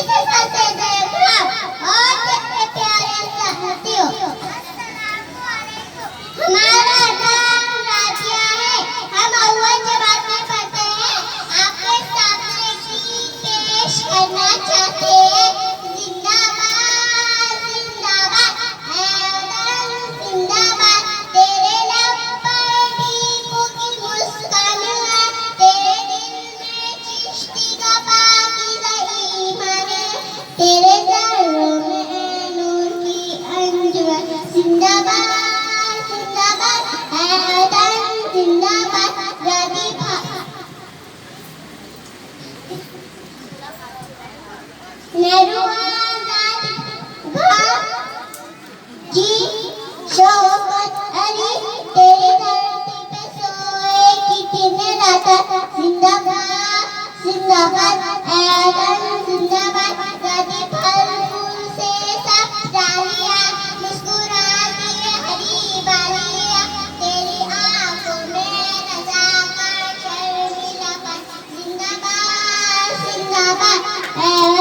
से ससे देखा और कितने प्यारे सहमतियों। हमारा नाम राजिया है, हम अव्वल जमात में पढ़ते हैं। आपके सामने गीत पेश करना चाहते हैं। जिंदाबाद जिंदाबाद है वतन जिंदाबाद, तेरे लब पर दीपों की मुस्कान है, तेरे दिल में चिश्ती का पाकीज़ा ईमान है, तेरे ज़र्रों में नूर की अंजुमन। जिंदाबाद जिंदाबाद है वतन जिंदाबाद, गाजी नेहरू आजाद जी शौकत अली, तेरी धरती पे सोए कितने रात। जिंदाबाद जिंदाबाद है वतन जिंदाबाद, गाजी फल फूल से सब डालियां, मुस्कुराती है हरी बालियां, तेरी आंखों में नजाकत शर्मिलापन। जिंदाबाद जिंदाबाद है